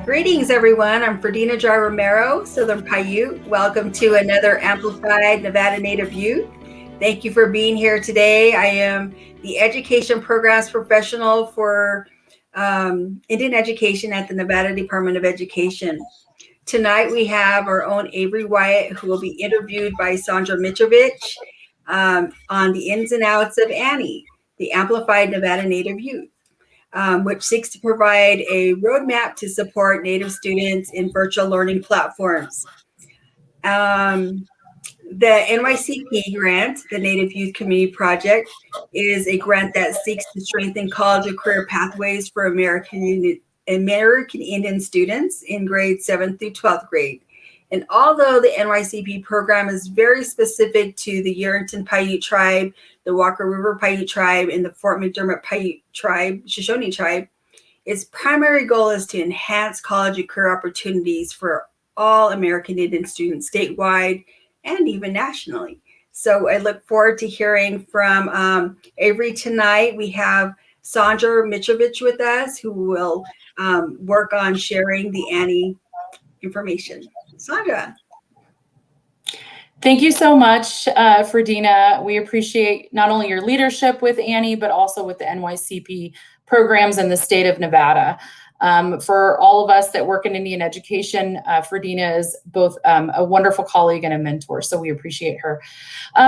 Greetings, everyone. I'm Ferdina Jar Romero, Southern Paiute. Welcome to another Amplified Nevada Native Youth. Thank you for being here today. I am the Education Programs Professional for Indian Education at the Nevada Department of Education. Tonight, we have our own Avory Wyatt, who will be interviewed by Sandra Mitrovich on the ins and outs of ANNY, the Amplified Nevada Native Youth. Which seeks to provide a roadmap to support Native students in virtual learning platforms. The NYCP grant, the Native Youth Community Project, is a grant that seeks to strengthen college and career pathways for American Indian students in grades 7th through 12th grade. And although the NYCP program is very specific to the Yerington Paiute tribe, the Walker River Paiute tribe, and the Fort McDermott Paiute tribe, Shoshone tribe, its primary goal is to enhance college and career opportunities for all American Indian students statewide and even nationally. So I look forward to hearing from Avory tonight. We have Sandra Mitrovich with us, who will work on sharing the ANNY information. Sandra. Thank you so much, Ferdina. We appreciate not only your leadership with ANNY, but also with the NYCP programs in the state of Nevada. For all of us that work in Indian education, Ferdina is both a wonderful colleague and a mentor, so we appreciate her.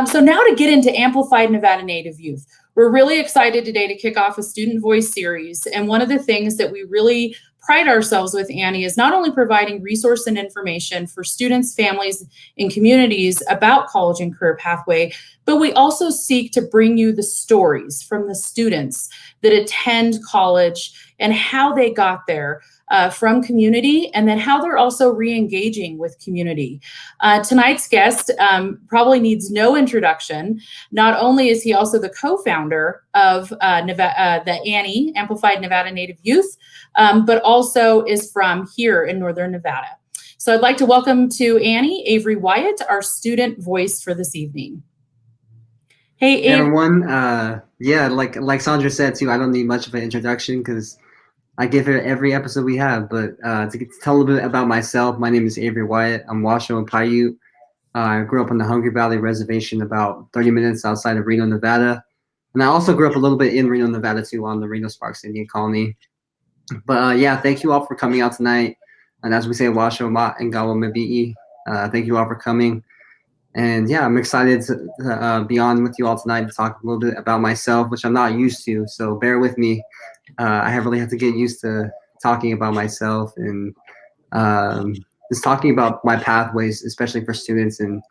So now to get into Amplified Nevada Native Youth. We're really excited today to kick off a Student Voice series, and one of the things that we really pride ourselves with ANNY is not only providing resource and information for students, families, and communities about college and career pathway, but we also seek to bring you the stories from the students that attend college and how they got there from community, and then how they're also re-engaging with community. Tonight's guest probably needs no introduction. Not only is he also the co-founder of the ANNY, Amplified Nevada Native Youth, but also is from here in Northern Nevada. So I'd like to welcome to ANNY, Avory Wyatt, our student voice for this evening. Hey, everyone. Yeah, like Sandra said too, I don't need much of an introduction because I give it every episode we have. But to tell a little bit about myself, my name is Avory Wyatt. I'm Washoe and Paiute. I grew up on the Hungry Valley Reservation about 30 minutes outside of Reno, Nevada. And I also grew up a little bit in Reno, Nevada too, on the Reno Sparks Indian Colony. But yeah, thank you all for coming out tonight. And as we say, Washoe Ma and Gawa Mabi'i. Thank you all for coming. And yeah, I'm excited to be on with you all tonight to talk a little bit about myself, which I'm not used to. So bear with me. I really have to get used to talking about myself and just talking about my pathways, especially for students, and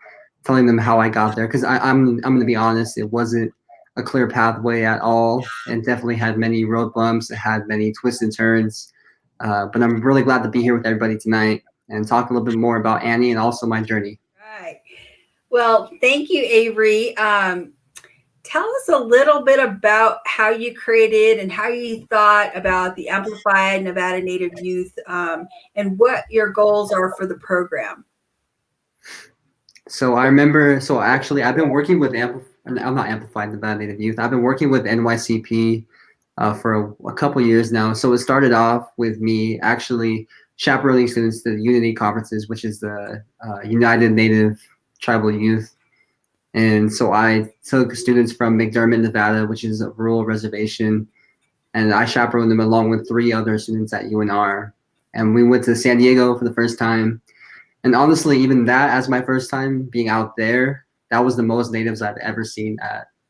telling them how I got there. Because I'm going to be honest, it wasn't a clear pathway at all, and definitely had many road bumps. It had many twists and turns. But I'm really glad to be here with everybody tonight and talk a little bit more about ANNY and also my journey. Right. Well, thank you, Avory. Tell us a little bit about how you created and how you thought about the Amplified Nevada Native Youth and what your goals are for the program. So I remember, actually I've been working with I'm not Amplified Nevada Native Youth. I've been working with NYCP for a couple years now. So it started off with me actually chaperoning students to the Unity conferences, which is the United Native Tribal Youth. And so I took students from McDermott, Nevada, which is a rural reservation, and I chaperoned them along with 3 other students at UNR. And we went to San Diego for the first time. And honestly, even that, as my first time being out there, that was the most natives I've ever seen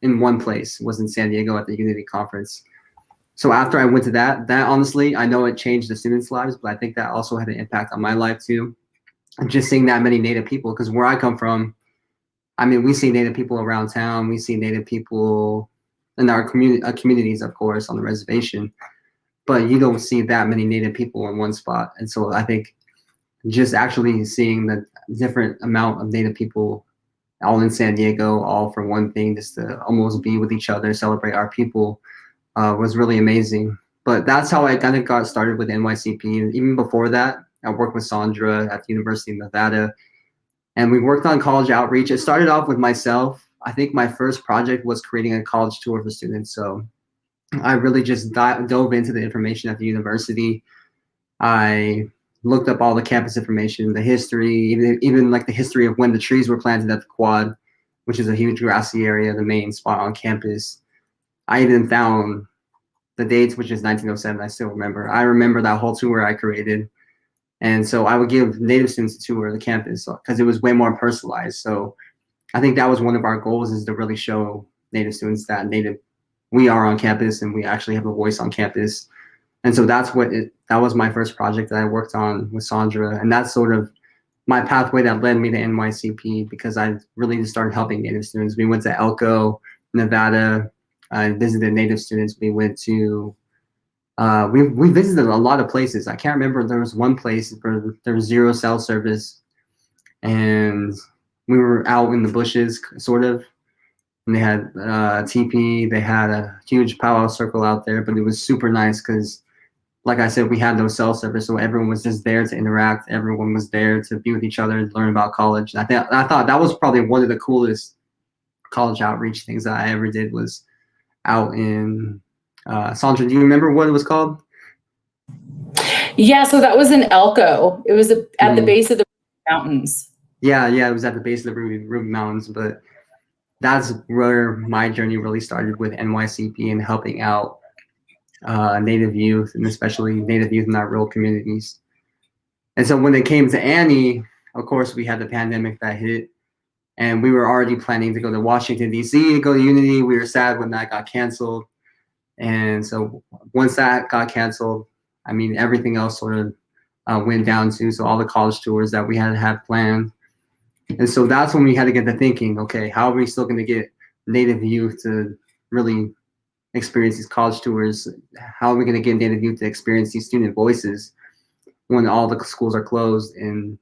in one place, was in San Diego at the Unity Conference. So after I went to that honestly, I know it changed the students' lives, but I think that also had an impact on my life too. And just seeing that many Native people, because where I come from, I mean, we see Native people around town. We see Native people in our communities, of course, on the reservation. But you don't see that many Native people in one spot. And so I think just actually seeing the different amount of Native people all in San Diego, all for one thing, just to almost be with each other, celebrate our people, was really amazing. But that's how I kind of got started with NYCP. And even before that, I worked with Sandra at the University of Nevada. And we worked on college outreach. It started off with myself. I think my first project was creating a college tour for students. So I really just dove into the information at the university. I looked up all the campus information, the history, even like the history of when the trees were planted at the quad, which is a huge grassy area, the main spot on campus. I even found the dates, which is 1907. I still remember. I remember that whole tour I created. And so I would give Native students a tour of the campus because it was way more personalized. So I think that was one of our goals, is to really show Native students that we are on campus and we actually have a voice on campus. And so that was my first project that I worked on with Sandra. And that's sort of my pathway that led me to NYCP, because I really just started helping Native students. We went to Elko, Nevada. I visited Native students. We went to, we visited a lot of places. I can't remember. There was one place where there was zero cell service, and we were out in the bushes, sort of. And they had a teepee. They had a huge powwow circle out there, but it was super nice because, like I said, we had no cell service, so everyone was just there to interact. Everyone was there to be with each other and learn about college. And I thought that was probably one of the coolest college outreach things that I ever did, was out in Sandra, do you remember what it was called? Yeah, so that was in Elko. It was at the base of the mountains. Yeah, it was at the base of the Ruby Mountains, but that's where my journey really started with NYCP and helping out Native youth, and especially Native youth in our rural communities. And so when it came to ANNY, of course, we had the pandemic that hit, and we were already planning to go to Washington, D.C., to go to Unity. We were sad when that got canceled. And so once that got canceled, I mean, everything else sort of went down too. So all the college tours that we had planned. And so that's when we had to get to thinking, okay, how are we still going to get Native youth to really experience these college tours? How are we going to get Native youth to experience these student voices when all the schools are closed and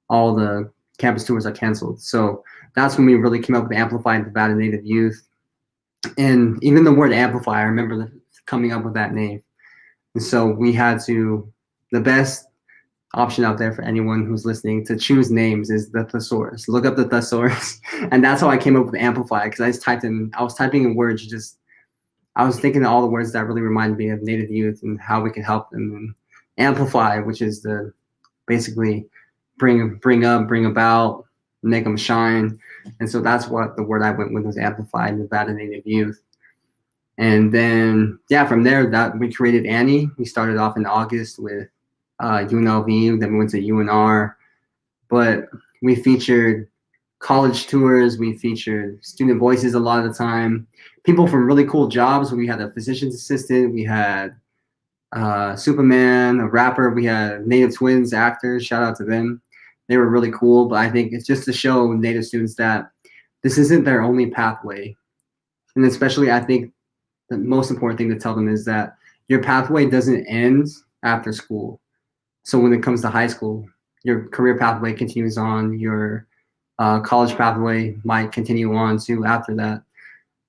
all the campus tours are canceled? So that's when we really came up with Amplified Nevada Native Youth. And even the word amplify, I remember coming up with that name. And so we had to, the best option out there for anyone who's listening to choose names is the thesaurus. Look up the thesaurus. And that's how I came up with amplify, because I was typing in words, I was thinking of all the words that really reminded me of Native youth and how we can help them. And amplify, which is the basically bring up, bring about, make them shine. And so that's what the word I went with, was amplified Nevada Native Youth. And then, yeah, from there, that we created ANNY. We started off in August with UNLV, then we went to UNR. But we featured college tours, we featured student voices a lot of the time, people from really cool jobs. We had a physician's assistant, we had Superman, a rapper, we had Native Twins actors, shout out to them. They were really cool, but I think it's just to show Native students that this isn't their only pathway. And especially, I think the most important thing to tell them is that your pathway doesn't end after school. So when it comes to high school, your career pathway continues on, your college pathway might continue on too after that.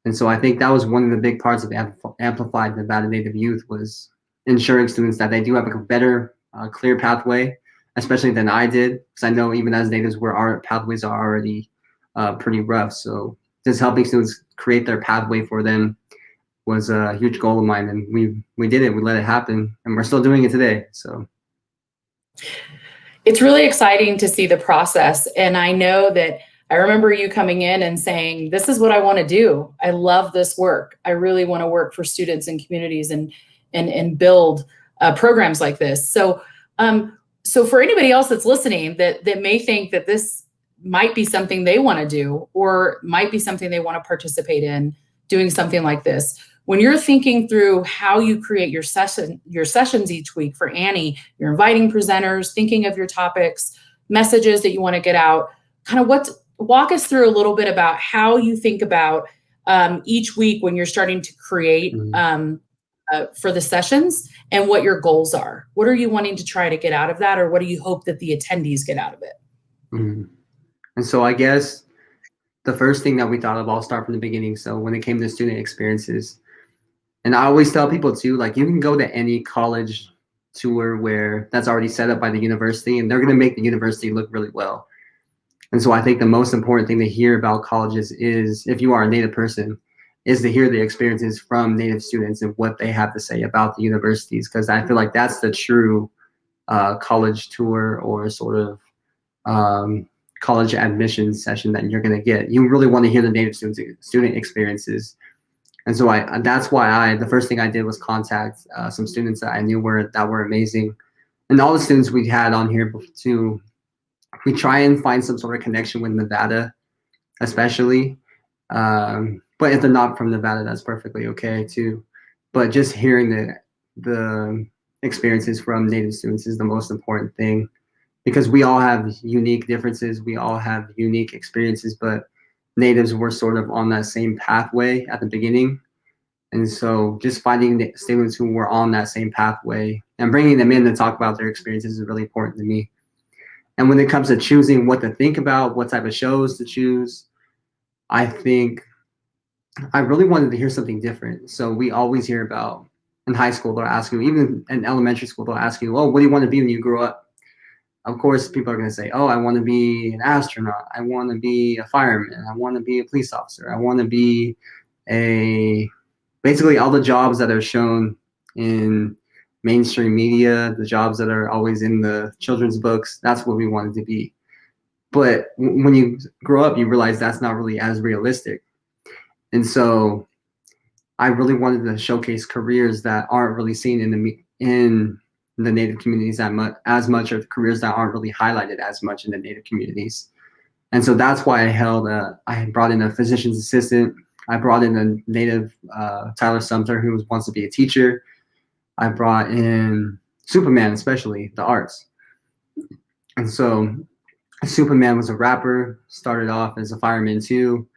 And so I think that was one of the big parts of Amplified Nevada Native Youth, was ensuring students that they do have a better, clear pathway, especially than I did, because I know even as natives, our pathways are already pretty rough. So just helping students create their pathway for them was a huge goal of mine, and we did it. We let it happen, and we're still doing it today. So it's really exciting to see the process. And I know that I remember you coming in and saying, this is what I want to do. I love this work. I really want to work for students and communities and build programs like this. So so for anybody else that's listening that may think that this might be something they want to do, or might be something they want to participate in, doing something like this, when you're thinking through how you create your sessions each week for ANNY, you're inviting presenters, thinking of your topics, messages that you want to get out, kind of walk us through a little bit about how you think about each week when you're starting to create for the sessions, and what your goals are. What are you wanting to try to get out of that, or what do you hope that the attendees get out of it? And so I guess the first thing that we thought of, I'll start from the beginning. So when it came to student experiences, and I always tell people too, like, you can go to any college tour where that's already set up by the university, and they're going to make the university look really well. And so I think the most important thing to hear about colleges is, if you are a Native person, is to hear the experiences from Native students and what they have to say about the universities, because I feel like that's the true college tour or sort of college admissions session that you're going to get. You really want to hear the Native student experiences. And so that's why the first thing I did was contact some students that I knew that were amazing. And all the students we had on here too, we try and find some sort of connection with Nevada, especially. But if they're not from Nevada, that's perfectly okay too. But just hearing the experiences from Native students is the most important thing, because we all have unique differences. We all have unique experiences, but Natives were sort of on that same pathway at the beginning. And so just finding the students who were on that same pathway and bringing them in to talk about their experiences is really important to me. And when it comes to choosing what to think about, what type of shows to choose, I think I really wanted to hear something different. So we always hear about, in high school, they'll ask you, even in elementary school, they'll ask you, oh, what do you want to be when you grow up? Of course, people are going to say, oh, I want to be an astronaut. I want to be a fireman. I want to be a police officer. I want to be basically all the jobs that are shown in mainstream media, the jobs that are always in the children's books. That's what we wanted to be. But when you grow up, you realize that's not really as realistic. And so I really wanted to showcase careers that aren't really seen in the Native communities as much, or careers that aren't really highlighted as much in the Native communities. And so that's why I brought in a physician's assistant. I brought in a Native Tyler Sumter who wants to be a teacher. I brought in Superman, especially the arts. And so Superman was a rapper, started off as a fireman too,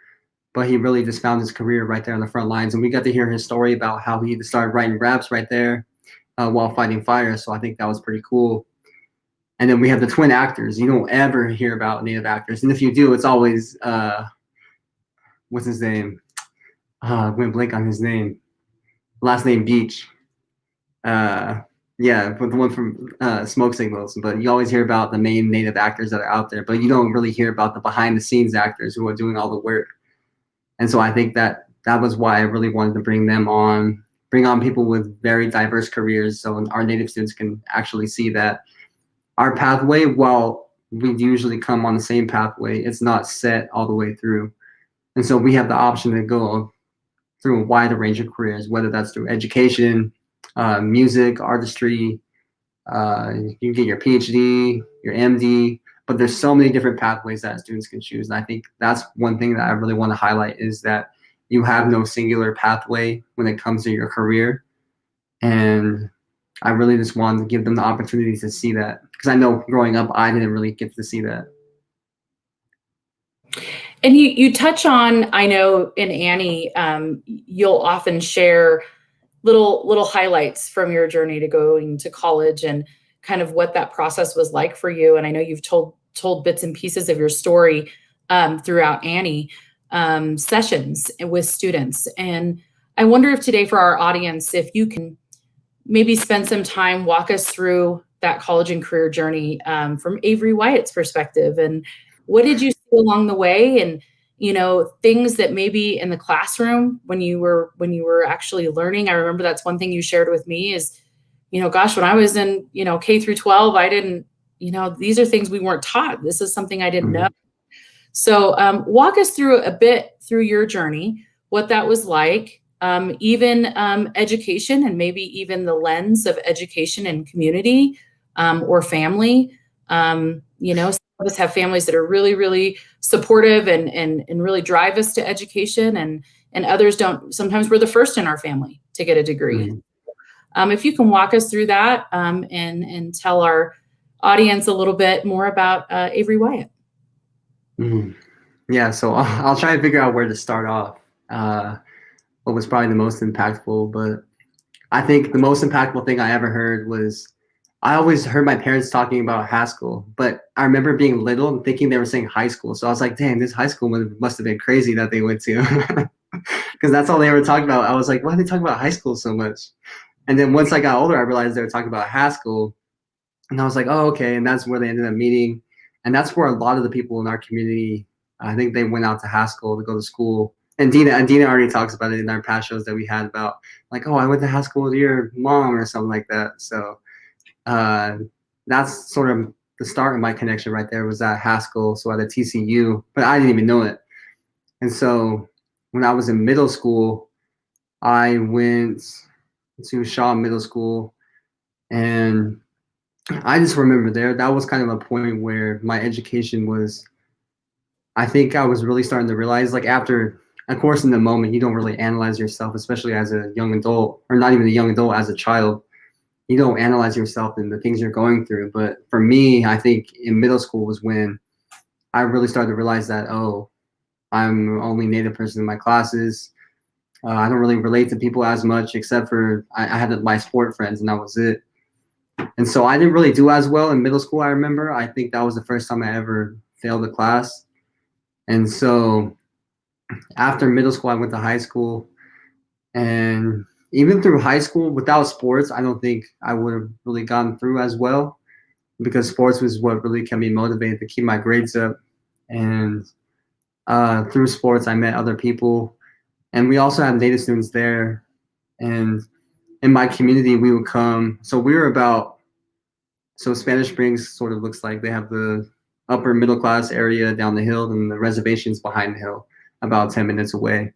but he really just found his career right there on the front lines. And we got to hear his story about how he started writing raps right there while fighting fire. So I think that was pretty cool. And then we have the twin actors. You don't ever hear about Native actors. And if you do, it's always, what's his name? I went blank on his name. Last name Beach. Yeah, but the one from Smoke Signals. But you always hear about the main Native actors that are out there, but you don't really hear about the behind the scenes actors who are doing all the work. And so I think that was why I really wanted to bring on people with very diverse careers, so our Native students can actually see that our pathway, while we usually come on the same pathway, it's not set all the way through. And so we have the option to go through a wider range of careers, whether that's through education, music, artistry, you can get your PhD, your MD, but there's so many different pathways that students can choose. And I think that's one thing that I really want to highlight, is that you have no singular pathway when it comes to your career. And I really just wanted to give them the opportunity to see that, because I know growing up, I didn't really get to see that. And you touch on, I know in ANNY, you'll often share little highlights from your journey to going to college and kind of what that process was like for you. And I know you've told bits and pieces of your story throughout ANNY sessions with students. And I wonder if today for our audience, if you can maybe spend some time, walk us through that college and career journey from Avory Wyatt's perspective, and what did you see along the way, and things that maybe in the classroom when you were actually learning. I remember that's one thing you shared with me is, gosh, when I was in K through 12, I didn't, these are things we weren't taught. This is something I didn't know. So walk us through a bit through your journey, what that was like, even education, and maybe even the lens of education and community or family. Some of us have families that are really, really supportive and really drive us to education, and others don't. Sometimes we're the first in our family to get a degree. If you can walk us through that and tell our audience a little bit more about Avory Wyatt. Yeah, so I'll try and figure out where to start off. What was probably the most impactful, but I think the most impactful thing I ever heard was, I always heard my parents talking about high school, but I remember being little and thinking they were saying high school. So I was like, dang, this high school must have been crazy that they went to, because that's all they ever talked about. I was like, why are they talking about high school so much? And then once I got older, I realized they were talking about high school, and I was like, oh, okay. And that's where they ended up meeting. And that's where a lot of the people in our community, I think they went out to high school to go to school. And Dina already talks about it in our past shows that we had about, like, oh, I went to high school with your mom or something like that. So that's sort of the start of my connection right there, was at Haskell, so at a TCU, but I didn't even know it. And so when I was in middle school, I went to Shaw Middle School, and I just remember that was kind of a point where my education was, I think I was really starting to realize, like, after, of course, in the moment, you don't really analyze yourself, especially as a young adult, or not even a young adult, as a child. You don't analyze yourself and the things you're going through. But for me, I think in middle school was when I really started to realize that, oh, I'm the only Native person in my classes. I don't really relate to people as much, except for I had my sport friends, and that was it. And so I didn't really do as well in middle school, I remember. I think that was the first time I ever failed a class. And so after middle school, I went to high school. And even through high school, without sports, I don't think I would have really gotten through as well, because sports was what really kept me motivated to keep my grades up. And through sports, I met other people. And we also had Native students there. And in my community, we would come. So we were about, so Spanish Springs sort of looks like they have the upper middle class area down the hill, and the reservations behind the hill, about 10 minutes away.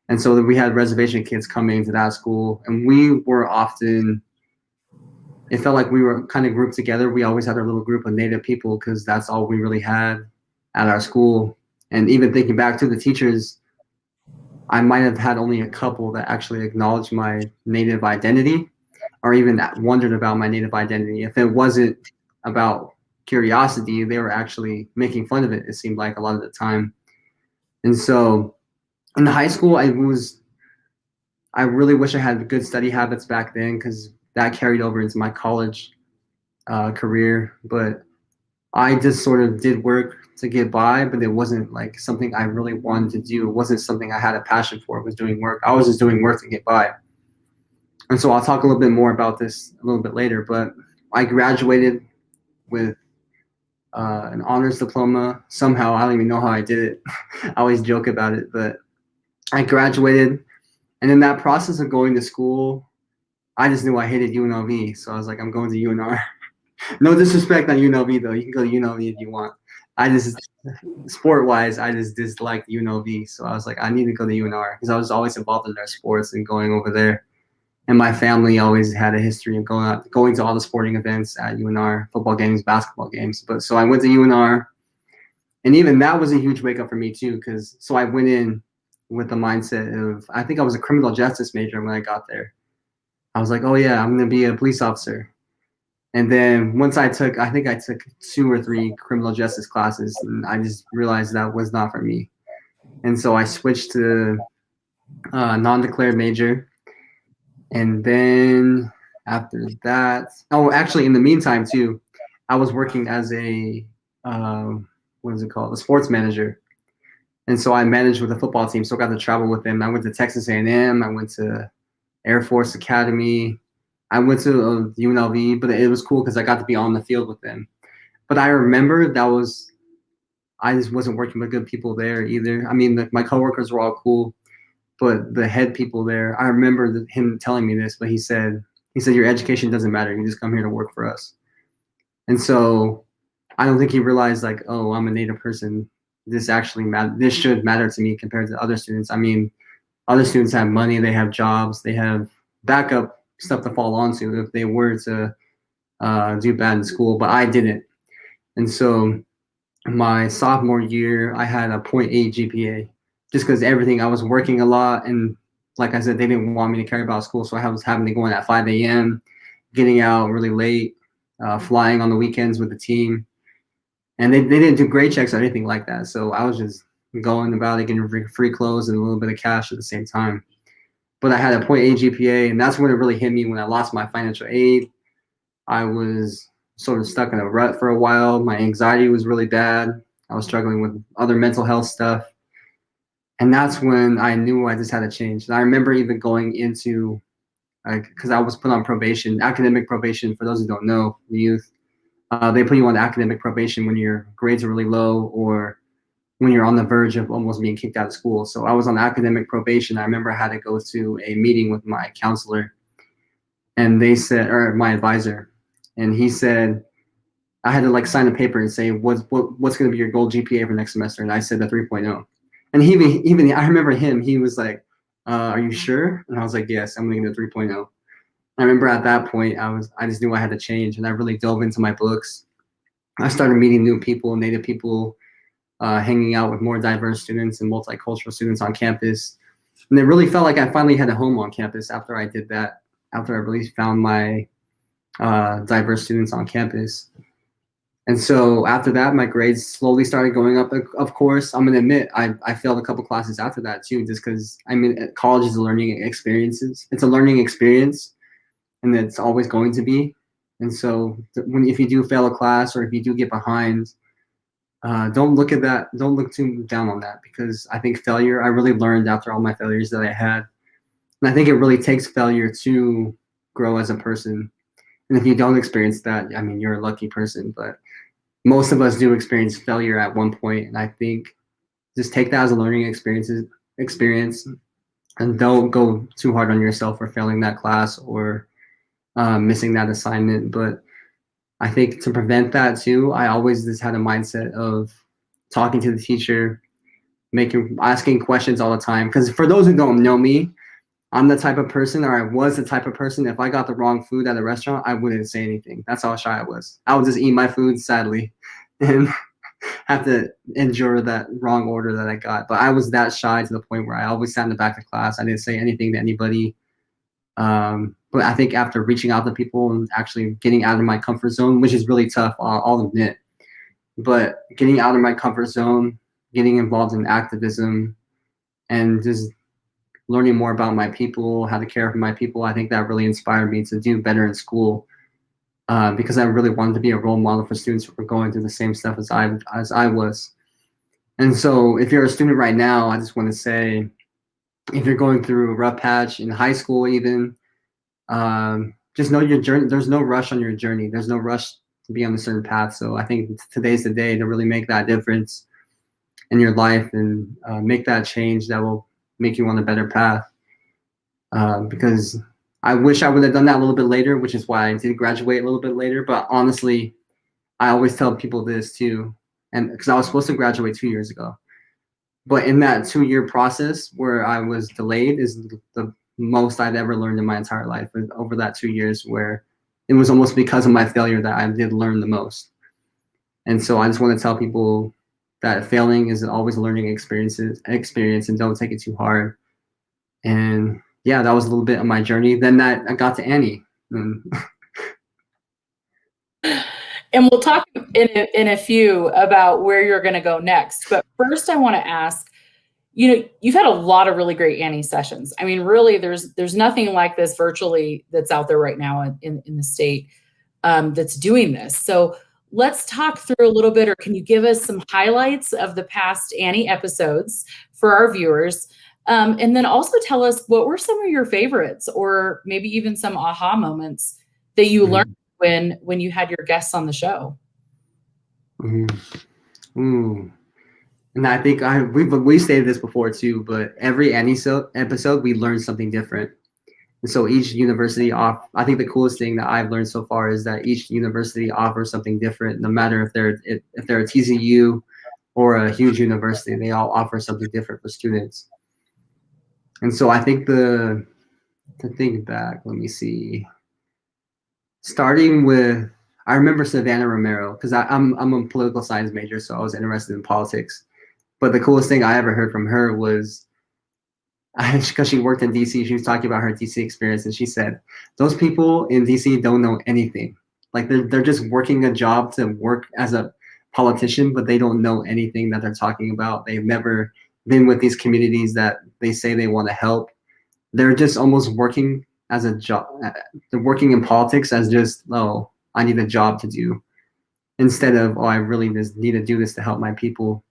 And so we had reservation kids coming to that school, and we were often, it felt like we were kind of grouped together. We always had our little group of Native people because that's all we really had at our school. And even thinking back to the teachers, I might have had only a couple that actually acknowledged my Native identity, or even wondered about my Native identity. If it wasn't about curiosity, they were actually making fun of it, it seemed like, a lot of the time. And so in high school, I really wish I had good study habits back then, because that carried over into my college career. But I just sort of did work to get by, but it wasn't like something I really wanted to do. It wasn't something I had a passion for. It was doing work. I was just doing work to get by. And so I'll talk a little bit more about this a little bit later, but I graduated with an honors diploma. Somehow, I don't even know how I did it. I always joke about it, but I graduated. And in that process of going to school, I just knew I hated UNLV. So I was like, I'm going to UNR. No disrespect on UNLV, though. You can go to UNLV if you want. I just, sport-wise, I just disliked UNLV. So I was like, I need to go to UNR, because I was always involved in their sports and going over there. And my family always had a history of going to all the sporting events at UNR, football games, basketball games. But so I went to UNR, and even that was a huge wake up for me too, because so I went in with the mindset of, I think I was a criminal justice major when I got there. I was like, oh yeah, I'm gonna be a police officer. And then once I took 2 or 3 criminal justice classes, and I just realized that was not for me. And so I switched to non-declared major. And then after that, oh, actually, in the meantime too, I was working as a what is it called, a sports manager. And so I managed with a football team, so I got to travel with them. I went to Texas A&M. I went to Air Force Academy. I went to UNLV, but it was cool because I got to be on the field with them. But I remember I just wasn't working with good people there either. I mean, my coworkers were all cool, but the head people there, I remember him telling me this, but he said, your education doesn't matter. You just come here to work for us. And so I don't think he realized, like, oh, I'm a Native person. This should matter to me compared to other students. I mean, other students have money, they have jobs, they have backup stuff to fall onto if they were to do bad in school, but I didn't. And so my sophomore year, I had a 0.8 GPA, just because I was working a lot, and like I said, they didn't want me to care about school, so I was having to go in at 5 a.m., getting out really late, flying on the weekends with the team, and they didn't do grade checks or anything like that, so I was just going about it, getting free clothes and a little bit of cash at the same time. But I had a 0.8 GPA, and that's when it really hit me, when I lost my financial aid. I was sort of stuck in a rut for a while. My anxiety was really bad. I was struggling with other mental health stuff. And that's when I knew I just had to change. And I remember even going into, because I was put on probation, academic probation, for those who don't know, the youth. They put you on academic probation when your grades are really low, or when you're on the verge of almost being kicked out of school. So I was on academic probation. I remember I had to go to a meeting with my counselor, and they said, or my advisor, and he said, I had to like sign a paper and say what's going to be your goal GPA for next semester, and I said a 3.0. And even I remember him. He was like, "Are you sure?" And I was like, "Yes, I'm going to get a 3.0." I remember at that point I just knew I had to change, and I really dove into my books. I started meeting new people, Native people, hanging out with more diverse students and multicultural students on campus. And it really felt like I finally had a home on campus after I did that, after I really found my diverse students on campus. And so after that, my grades slowly started going up. Of course, I'm going to admit I failed a couple classes after that too, just because I mean, college is a learning experiences. It's a learning experience, and it's always going to be. And so if you do fail a class or if you do get behind, don't look at that. Don't look too down on that, because I think failure, I really learned after all my failures that I had. And I think it really takes failure to grow as a person. And if you don't experience that, I mean, you're a lucky person. But most of us do experience failure at one point. And I think just take that as a learning experience, and don't go too hard on yourself for failing that class or missing that assignment. But I think to prevent that too, I always just had a mindset of talking to the teacher, asking questions all the time. Because for those who don't know me, I'm the type of person, or I was the type of person, if I got the wrong food at a restaurant, I wouldn't say anything. That's how shy I was. I would just eat my food, sadly, and have to endure that wrong order that I got. But I was that shy to the point where I always sat in the back of class. I didn't say anything to anybody. But I think after reaching out to people and actually getting out of my comfort zone, which is really tough, I'll admit, but getting out of my comfort zone, getting involved in activism, and just learning more about my people, how to care for my people, I think that really inspired me to do better in school, because I really wanted to be a role model for students who were going through the same stuff as I was. And so if you're a student right now, I just want to say, if you're going through a rough patch in high school even, just know your journey. There's no rush on your journey. There's no rush to be on a certain path. So I think today's the day to really make that difference in your life, and make that change that will make you on a better path. Because I wish I would have done that a little bit later, which is why I did graduate a little bit later. But honestly, I always tell people this too, and because I was supposed to graduate 2 years ago. But in that 2-year process where I was delayed is the most I'd ever learned in my entire life, over that 2 years, where it was almost because of my failure that I did learn the most. And so I just want to tell people that failing is always a learning experience, and don't take it too hard. And yeah, that was a little bit of my journey. Then I got to ANNY. And we'll talk in a few about where you're going to go next. But first, I want to ask, you've had a lot of really great ANNY sessions. I mean, really, there's nothing like this virtually that's out there right now in the state that's doing this. So let's talk through a little bit, or can you give us some highlights of the past ANNY episodes for our viewers? And then also tell us, what were some of your favorites, or maybe even some aha moments that you learned when you had your guests on the show? Ooh. And I think we stated this before too, but every ANNY episode we learn something different. And so each university I think the coolest thing that I've learned so far is that each university offers something different, no matter if they're a TCU or a huge university, they all offer something different for students. And so I think to think back, let me see. Starting with, I remember Savannah Romero, because I'm a political science major, so I was interested in politics. But the coolest thing I ever heard from her was, because she worked in DC, she was talking about her DC experience, and she said, those people in DC don't know anything. Like they're just working a job to work as a politician, but they don't know anything that they're talking about. They've never been with these communities that they say they want to help. They're just almost working as a job. They're working in politics as just, oh, I need a job to do, instead of, oh, I really just need to do this to help my people.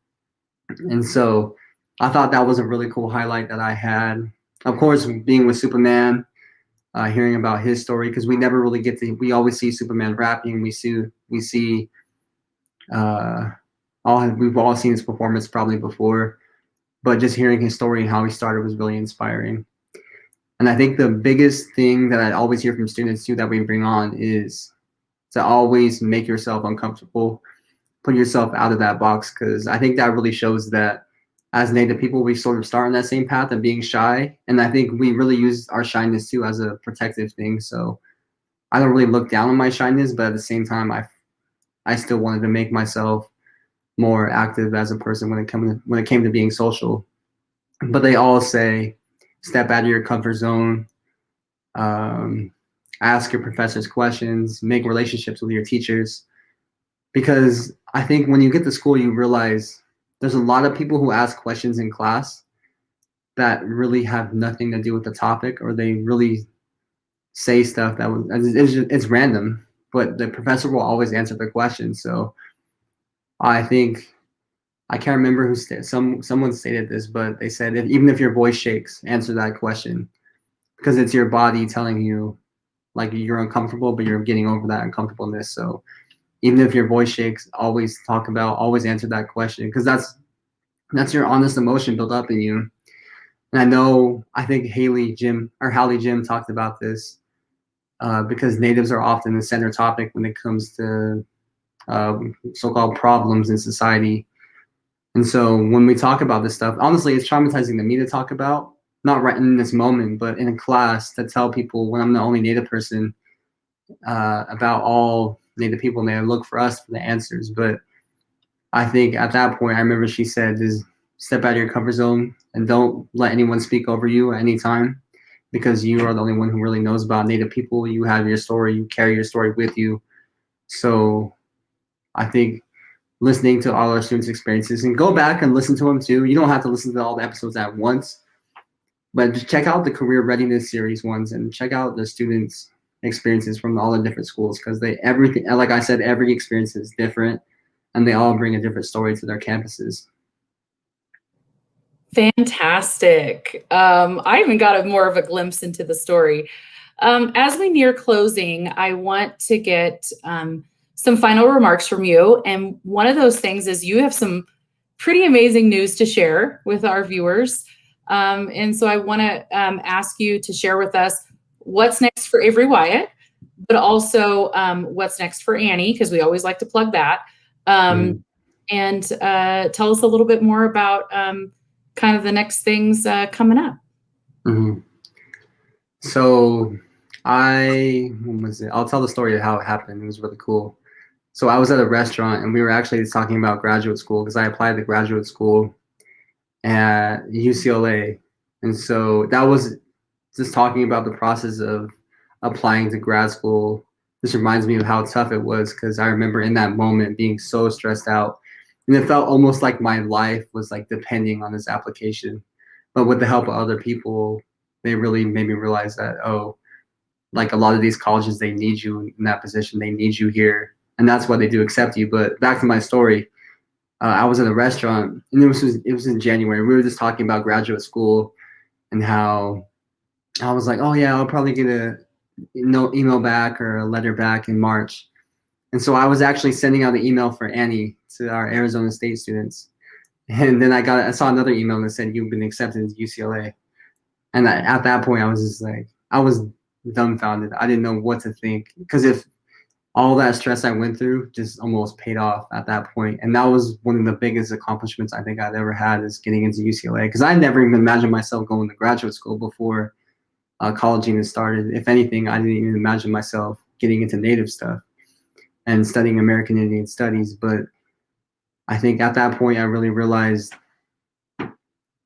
And so I thought that was a really cool highlight that I had. Of course, being with Superman, hearing about his story, because we never really we always see Superman rapping. We've all seen his performance probably before, but just hearing his story and how he started was really inspiring. And I think the biggest thing that I always hear from students too that we bring on is to always make yourself uncomfortable, put yourself out of that box, because I think that really shows that as Native people, we sort of start on that same path of being shy. And I think we really use our shyness too as a protective thing. So I don't really look down on my shyness, but at the same time, I still wanted to make myself more active as a person when it came to being social. But they all say, step out of your comfort zone, ask your professors questions, make relationships with your teachers. Because I think when you get to school, you realize there's a lot of people who ask questions in class that really have nothing to do with the topic, or they really say stuff that it's random, but the professor will always answer the question. So I think I can't remember who someone stated this, but they said even if your voice shakes, answer that question, because it's your body telling you like you're uncomfortable, but you're getting over that uncomfortableness. So even if your voice shakes, always answer that question, because that's your honest emotion built up in you. And I think Hallie Jim talked about this, because natives are often the center topic when it comes to so-called problems in society. And so when we talk about this stuff, honestly, it's traumatizing to me to talk about, not right in this moment, but in a class, to tell people when I'm the only Native person about all Native people, and they look for us for the answers. But I think at that point, I remember she said, is step out of your comfort zone and don't let anyone speak over you at any time, because you are the only one who really knows about Native people. You have your story, you carry your story with you. So I think listening to all our students' experiences, and go back and listen to them too. You don't have to listen to all the episodes at once, but just check out the career readiness series ones and check out the students' experiences from all the different schools, because everything, like I said, every experience is different, and they all bring a different story to their campuses. Fantastic. I even got more of a glimpse into the story. As we near closing, I want to get some final remarks from you. And one of those things is you have some pretty amazing news to share with our viewers. And so I want to ask you to share with us what's next for Avory Wyatt, but also what's next for ANNY, because we always like to plug that. And tell us a little bit more about kind of the next things coming up. Mm-hmm. So when was it? I'll tell the story of how it happened. It was really cool. So I was at a restaurant, and we were actually talking about graduate school, because I applied to graduate school at UCLA. And so that was just talking about the process of applying to grad school. This reminds me of how tough it was, because I remember in that moment being so stressed out, and it felt almost like my life was like depending on this application. But with the help of other people, they really made me realize that, oh, like a lot of these colleges, they need you in that position. They need you here. And that's why they do accept you. But back to my story, I was at a restaurant, and it was in January. We were just talking about graduate school and how I was like, oh yeah, I'll probably get a email back or a letter back in March. And so I was actually sending out an email for ANNY to our Arizona State students. And then I saw another email that said, you've been accepted to UCLA. And at that point, I was just like, I was dumbfounded. I didn't know what to think, because if all that stress I went through just almost paid off at that point. And that was one of the biggest accomplishments I think I'd ever had, is getting into UCLA, because I never even imagined myself going to graduate school before college even started. If anything, I didn't even imagine myself getting into Native stuff and studying American Indian Studies. But I think at that point, I really realized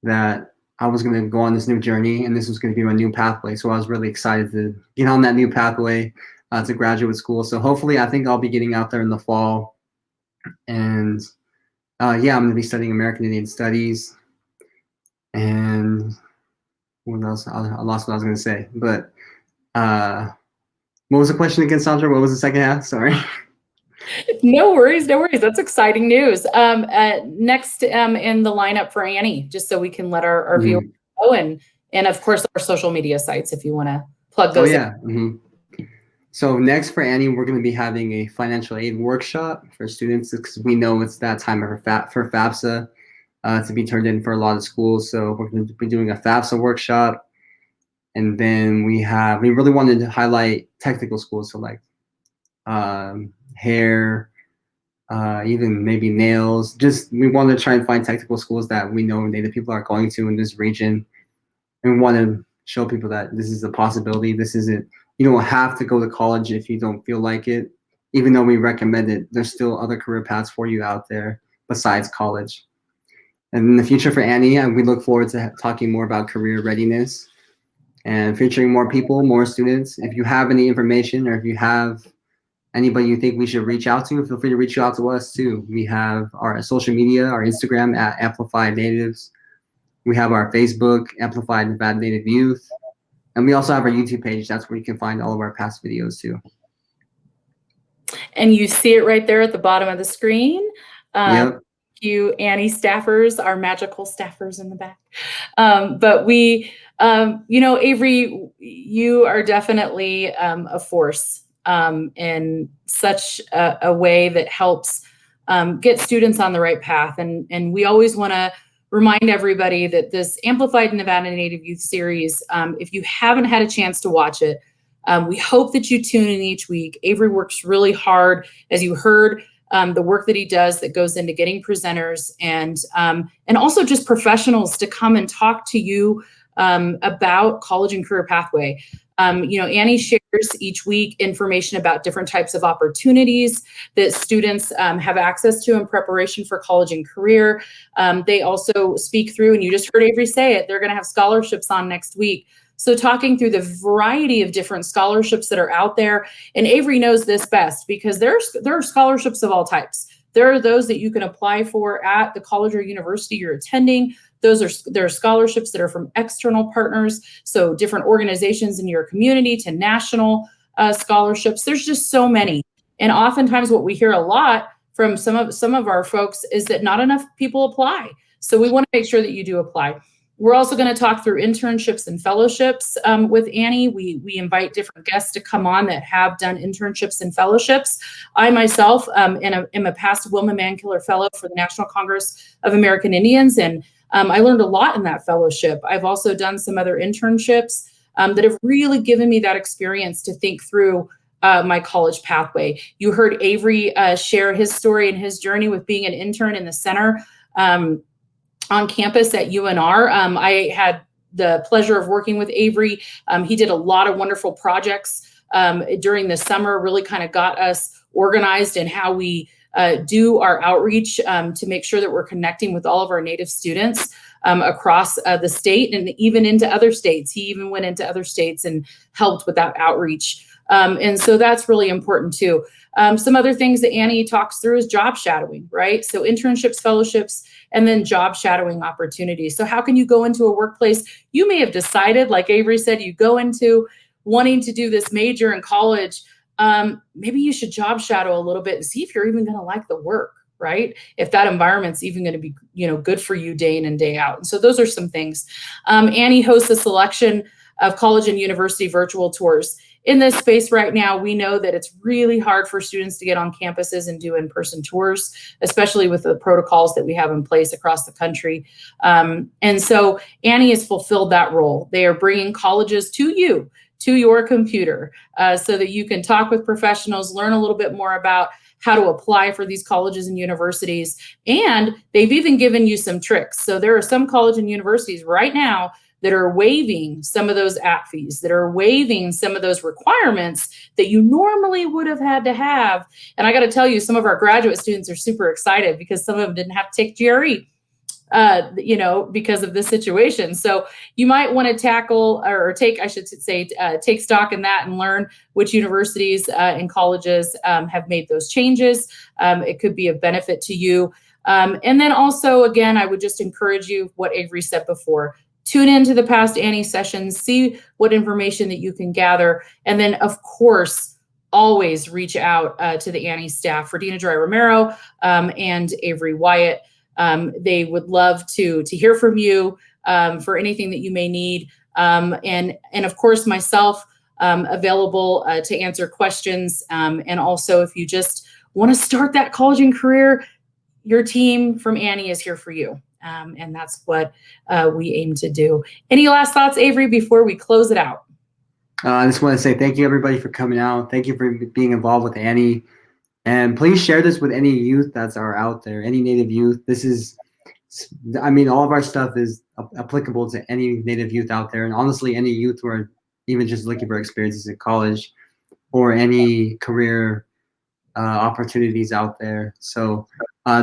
that I was going to go on this new journey, and this was going to be my new pathway. So I was really excited to get on that new pathway to graduate school. So hopefully, I think I'll be getting out there in the fall. And yeah, I'm going to be studying American Indian Studies. And what else? I lost what I was going to say. But what was the question again, Sandra? What was the second half? Sorry. No worries. That's exciting news. Next in the lineup for ANNY, just so we can let our viewers know, and of course our social media sites, if you want to plug those. Oh yeah. So next for ANNY, we're going to be having a financial aid workshop for students, because we know it's that time for FAFSA to be turned in for a lot of schools. So we're going to be doing a FAFSA workshop. And then we really wanted to highlight technical schools, so like hair, even maybe nails. Just we want to try and find technical schools that we know Native people are going to in this region, and we want to show people that this is a possibility. This isn't, you don't have to go to college if you don't feel like it. Even though we recommend it, there's still other career paths for you out there besides college. And in the future for ANNY, we look forward to talking more about career readiness and featuring more people, more students. If you have any information, or if you have anybody you think we should reach out to, feel free to reach out to us too. We have our social media, our Instagram at Amplified Natives. We have our Facebook, Amplified Nevada Native Youth. And we also have our YouTube page. That's where you can find all of our past videos too. And you see it right there at the bottom of the screen. Yep. You ANNY staffers, our magical staffers in the back. But we, you know, Avory, you are definitely a force in such a way that helps get students on the right path. And we always want to remind everybody that this Amplified Nevada Native Youth series, if you haven't had a chance to watch it, we hope that you tune in each week. Avory works really hard, as you heard, the work that he does that goes into getting presenters and also just professionals to come and talk to you about college and career pathway. You know, ANNY shares each week information about different types of opportunities that students have access to in preparation for college and career. They also speak through, and you just heard Avory say it, they're going to have scholarships on next week. So talking through the variety of different scholarships that are out there, and Avory knows this best because there are scholarships of all types. There are those that you can apply for at the college or university you're attending. There are scholarships that are from external partners, so different organizations in your community, to national scholarships. There's just so many. And oftentimes what we hear a lot from some of our folks is that not enough people apply. So we want to make sure that you do apply. We're also going to talk through internships and fellowships with ANNY. We invite different guests to come on that have done internships and fellowships. I myself am a past Wilma Mankiller Fellow for the National Congress of American Indians, and I learned a lot in that fellowship. I've also done some other internships that have really given me that experience to think through my college pathway. You heard Avory share his story and his journey with being an intern in the center on campus at UNR. I had the pleasure of working with Avory. He did a lot of wonderful projects during the summer, really kind of got us organized in how we do our outreach to make sure that we're connecting with all of our Native students across the state and even into other states. He even went into other states and helped with that outreach. And so that's really important too. Some other things that ANNY talks through is job shadowing, right? So internships, fellowships, and then job shadowing opportunities. So how can you go into a workplace? You may have decided, like Avory said, you go into wanting to do this major in college. Maybe you should job shadow a little bit and see if you're even going to like the work, right? If that environment's even going to be, you know, good for you day in and day out. And so those are some things. ANNY hosts a selection of college and university virtual tours. In this space right now, we know that it's really hard for students to get on campuses and do in-person tours, especially with the protocols that we have in place across the country. And so ANNY has fulfilled that role. They are bringing colleges to you, to your computer, so that you can talk with professionals, learn a little bit more about how to apply for these colleges and universities. And they've even given you some tricks. So there are some college and universities right now that are waiving some of those app fees, that are waiving some of those requirements that you normally would have had to have. And I got to tell you, some of our graduate students are super excited because some of them didn't have to take GRE, you know, because of this situation. So you might want to tackle or take, I should say, take stock in that and learn which universities and colleges have made those changes. It could be of benefit to you. And then also, again, I would just encourage you, what Avory said before, tune into the past ANNY sessions, see what information that you can gather. And then, of course, always reach out to the ANNY staff, for Dina Dry Romero and Avory Wyatt. They would love to hear from you for anything that you may need. And of course, myself available to answer questions. And also, if you just want to start that college and career, your team from ANNY is here for you. And that's what we aim to do. Any last thoughts, Avory, before we close it out? I just want to say thank you, everybody, for coming out. Thank you for being involved with ANNY. And please share this with any youth that are out there, any Native youth. All of our stuff is applicable to any Native youth out there. And honestly, any youth who are even just looking for experiences in college or any career opportunities out there. So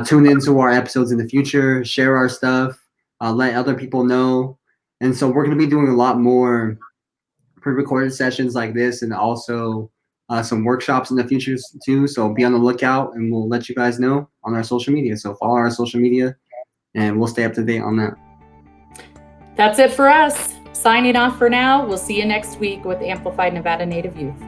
tune into our episodes in the future, share our stuff, let other people know. And so we're going to be doing a lot more pre-recorded sessions like this, and also some workshops in the future too. So be on the lookout, and we'll let you guys know on our social media. So follow our social media, and we'll stay up to date on that. That's it for us. Signing off for now. We'll see you next week with Amplified Nevada Native Youth.